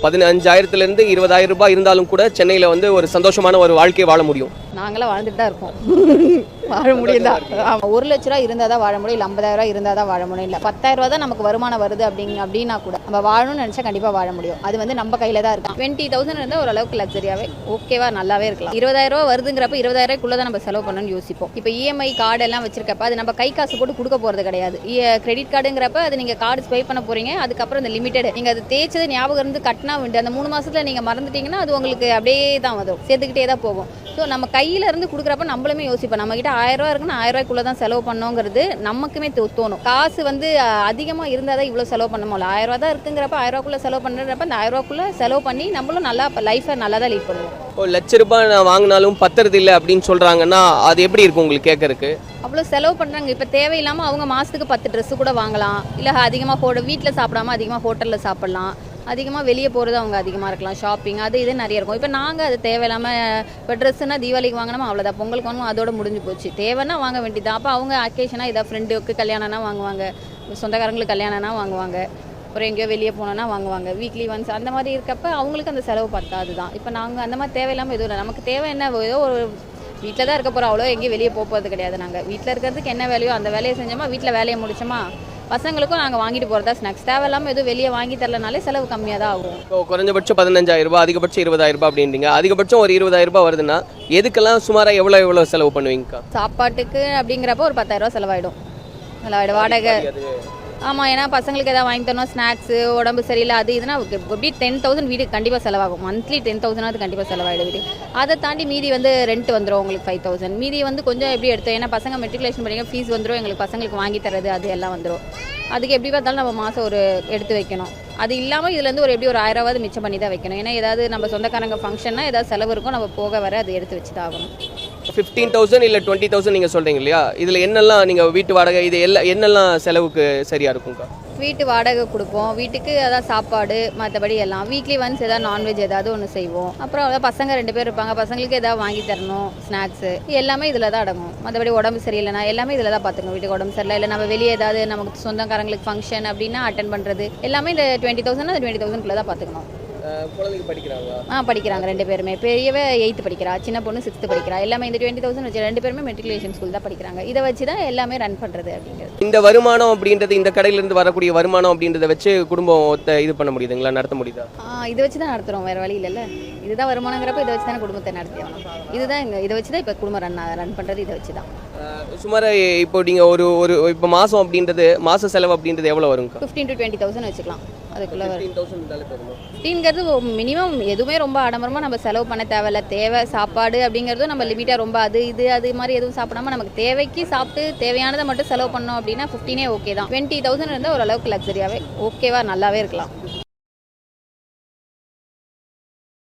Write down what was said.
15,000 20,000 ரூபாய் இருந்தாலும் கூட சென்னையில் வந்து ஒரு சந்தோஷமான ஒரு வாழ்க்கையை வாழ முடியும். நாங்களாம் வாழ்ந்துட்டு தான் இருக்கோம். வாழ முடியும் தான். 1 லட்ச ரூபா இருந்தால் தான் வாழ முடியும், இல்லை 50,000 ரூபா இருந்தால் தான் வாழ முடியும், இல்லை 10,000 ரூபா தான் நமக்கு வருமானம் வருது அப்படின்னா கூட நம்ம வாழணும்னு நினச்சா கண்டிப்பாக வாழ முடியும். அது வந்து நம்ம கையில் தான் இருக்கும். 20,000 இருந்தால் ஓரளவுக்கு லக்ஸரியாகவே ஓகேவா நல்லாவே இருக்கலாம். 20,000 ரூபா வருதுங்கிறப்ப 20,000 தான் நம்ம செலவு பண்ணணும்னு யோசிப்போம். இப்போ இஎம்ஐ கார்டு எல்லாம் வச்சிருக்கப்ப அது நம்ம கை காசு போட்டு கொடுக்க போகிறது கிடையாது. கிரெடிட் கார்டுங்கிறப்ப அது நீங்கள் கார்டு ஸ்வைப் பண்ண போகிறீங்க, அதுக்கப்புறம் இந்த லிமிட்டட் நீங்கள் அது தேய்ச்சது ஞாபகம் இருந்து கட்டினா உண்டு. அந்த 3 மாதத்தில் நீங்கள் மறந்துட்டீங்கன்னா அது உங்களுக்கு அப்படியே தான் வரும், சேர்த்துக்கிட்டே தான் போகும். ஸோ நம்ம கையில இருந்து கொடுக்குறப்ப நம்மளுமே யோசிப்போம், நம்ம கிட்ட 1000 ரூபா இருக்குன்னா 1000 ரூபாய்க்குள்ள தான் செலவு பண்ணோங்கிறது நமக்குமே தோணும். காசு வந்து அதிகமாக இருந்தால் தான் இவ்வளோ செலவு பண்ண முடியல. 1000 ரூபா தான் இருக்குங்கிறப்ப 1000 ரூபாய்க்குள்ள செலவு பண்ணுறப்ப அந்த 1000 ரூபாய்க்குள்ள செலவு பண்ணி நம்மளும் நல்லா லைஃபை நல்லா தான் லீட் பண்ணுவோம். 1,00,000 ரூபாய் நான் வாங்கினாலும் பத்துறது இல்லை அப்படின்னு சொல்கிறாங்கன்னா அது எப்படி இருக்கும் உங்களுக்கு கேட்கறதுக்கு? அவ்வளோ செலவு பண்ணுறாங்க. இப்போ தேவையில்லாமல் அவங்க மாதத்துக்கு 10 ட்ரெஸ்ஸு கூட வாங்கலாம், இல்லை அதிகமாக வீட்டில் சாப்பிடாம அதிகமாக ஹோட்டலில் சாப்பிட்லாம், அதிகமாக வெளியே போகிறது அவங்க அதிகமாக இருக்கலாம், ஷாப்பிங் அது இது நிறைய இருக்கும். இப்போ நாங்கள் அது தேவையில்லாமல் இப்போ ட்ரெஸ்ஸுனா தீபாவளிக்கு வாங்கினோமா அவ்வளோதான், பொங்கலுக்கு வாங்கணும் அதோட முடிஞ்சு போச்சு. தேவைன்னா வாங்க வேண்டியதான். அப்போ அவங்க அக்கேஷனாக இதாக ஃப்ரெண்டுக்கு கல்யாணம்னா வாங்குவாங்க, சொந்தக்காரங்களுக்கு கல்யாணம்னா வாங்குவாங்க, அப்புறம் எங்கேயோ வெளியே போனோன்னா வாங்குவாங்க, வீக்லி ஒன்ஸ் அந்த மாதிரி இருக்கப்ப அவங்களுக்கு அந்த செலவு பத்தாது தான். இப்போ நாங்கள் அந்த மாதிரி தேவையில்லாமல் எதுவும் இல்லை. நமக்கு தேவை என்ன, ஏதோ ஒரு வீட்டில் தான் இருக்க போகிறோம், அவ்வளோ எங்கேயும் வெளியே போகிறது கிடையாது. நாங்கள் வீட்டில் இருக்கிறதுக்கு என்ன வேலையோ அந்த வேலையை செஞ்சோமா, வீட்டில் வேலையை முடிச்சோமா, பசங்களுக்கும் நாங்கள் வாங்கிட்டு போகிறதா ஸ்நாக்ஸ். தேவையில்லாமல் எதுவும் வெளியே வாங்கி தரலனாலே செலவு கம்மியாக தான் ஆகும். இப்போ குறைஞ்சபட்சம் 15,000 ரூபாய், அதிகபட்சம் 20,000 ரூபாய் அப்படின்றீங்க. அதிகபட்சம் ஒரு 20,000 ரூபாய் வருதுன்னா எதுக்கெல்லாம் சுமாராக எவ்வளோ செலவு பண்ணுவீங்கக்கா? சாப்பாட்டுக்கு அப்படிங்கிறப்ப ஒரு 10,000 ரூபா செலவாயிடும். வாடகை. ஆமாம், ஏன்னா பசங்களுக்கு எதாவது வாங்கி தரணும், ஸ்நாக்ஸு, உடம்பு சரியில்லை அது இதுனா எப்படி 10,000 வீட்டுக்கு கண்டிப்பாக செலவாகும். மந்த்லி 10,000 கண்டிப்பாக செலவாயிடும் வீடு. அதை தாண்டி மீதி வந்து ரெண்ட் வந்துடும் உங்களுக்கு 5,000. மீதி வந்து கொஞ்சம் எப்படி எடுத்தோம், ஏன்னா பசங்க மெட்ரிகுலேஷன் படிக்க ஃபீஸ் வந்துடும், எங்களுக்கு பசங்களுக்கு வாங்கி தரது அது எல்லாம் வந்துடும். அதுக்கு எப்படி பார்த்தாலும் நம்ம மாதம் ஒரு எடுத்து வைக்கணும். அது இல்லாமல் இதுலேருந்து ஒரு எப்படி ஒரு 1000 ரூபாவது மிச்சம் பண்ணி தான் வைக்கணும். ஏன்னா ஏதாவது நம்ம சொந்தக்காரங்க ஃபங்க்ஷன்னா ஏதாவது செலவு இருக்கும், நம்ம போக வர அதை எடுத்து வச்சு தான் ஆகணும். 15,000 இல்லை 20,000 நீங்கள் சொல்கிறீங்க இல்லையா, இதில் என்னெல்லாம் நீங்கள் வீட்டு வாடகை இது எல்லாம் என்னெல்லாம் செலவுக்கு சரியாக இருக்கும்க்கா? வீட்டு வாடகை கொடுப்போம், வீட்டுக்கு அதான் சாப்பாடு, மற்றபடி எல்லாம் வீக்லி ஒன்ஸ் ஏதாவது நான்வெஜ் ஏதாவது ஒன்று செய்வோம். அப்புறம் அதாவது பசங்க 2 பேர் இருப்பாங்க, பசங்களுக்கு ஏதாவது வாங்கி தரணும், ஸ்நாக்ஸு எல்லாமே இதில் தான் அடங்கும். மற்றபடி உடம்பு சரியில்லைனா எல்லாமே இதில் தான் பார்த்துக்கணும். வீட்டுக்கு உடம்பு சரியில்லை, இல்லை நம்ம வெளியே ஏதாவது நமக்கு சொந்தக்காரங்களுக்கு ஃபங்க்ஷன் அப்படின்னா அட்டன் பண்ணுறது எல்லாமே இந்த 20,000 அந்த 20,000 தான் பார்த்துக்கணும். குழந்தைங்க படிக்கிறாங்க? படிக்கிறாங்க 2 பேருமே. பெரியவ 8th படிக்கிறா, சின்ன பொண்ணு 6th படிக்கிறா. எல்லாமே இந்த 20,000 வச்சு 2 பேருமே மெட்ரிகுலேஷன் ஸ்கூல் தான் படிக்கிறாங்க. இதை வச்சு தான் எல்லாமே ரன் பண்ணுறது அப்படிங்கிறது. இந்த வருமானம் அப்படின்றது, இந்த கடையிலேருந்து வரக்கூடிய வருமானம் அப்படின்றத வச்சு குடும்பத்தை இது பண்ண முடியுதுங்களா, நடத்த முடியுதா? இதை வச்சு தான் நடத்துகிறோம், வேறு வழி இல்லைல்ல. இதுதான் வருமானங்கிறப்ப இதை வச்சு தானே குடும்பத்தை நடத்தியாகணும். இதுதான் இதை வச்சு தான் இப்போ குடும்பம் ரன் பண்ணுறது, இதை வச்சு தான். சுமார் இப்போ நீங்கள் ஒரு இப்போ மாதம் அப்படின்றது, மாத செலவு அப்படின்றது எவ்வளோ வருங்க? 15,000 to 20,000 வச்சுக்கலாம். அதுக்குள்ளே 15,000 மினிமம். எதுவுமே ரொம்ப ஆடம்பரமாக நம்ம செலவு பண்ண தேவையில்ல. தேவை சாப்பாடு அப்படிங்கிறதும் நம்ம லிமிட்டாக ரொம்ப அது மாதிரி எதுவும் சாப்பிடாம நமக்கு தேவைக்கு சாப்பிட்டு தேவையானதை மட்டும் செலவு பண்ணோம் அப்படின்னா 15 ஓகே தான். 20,000 இருந்தால் ஓரளவுக்கு லக்ஸரியாகவே ஓகேவா நல்லாவே இருக்கலாம்.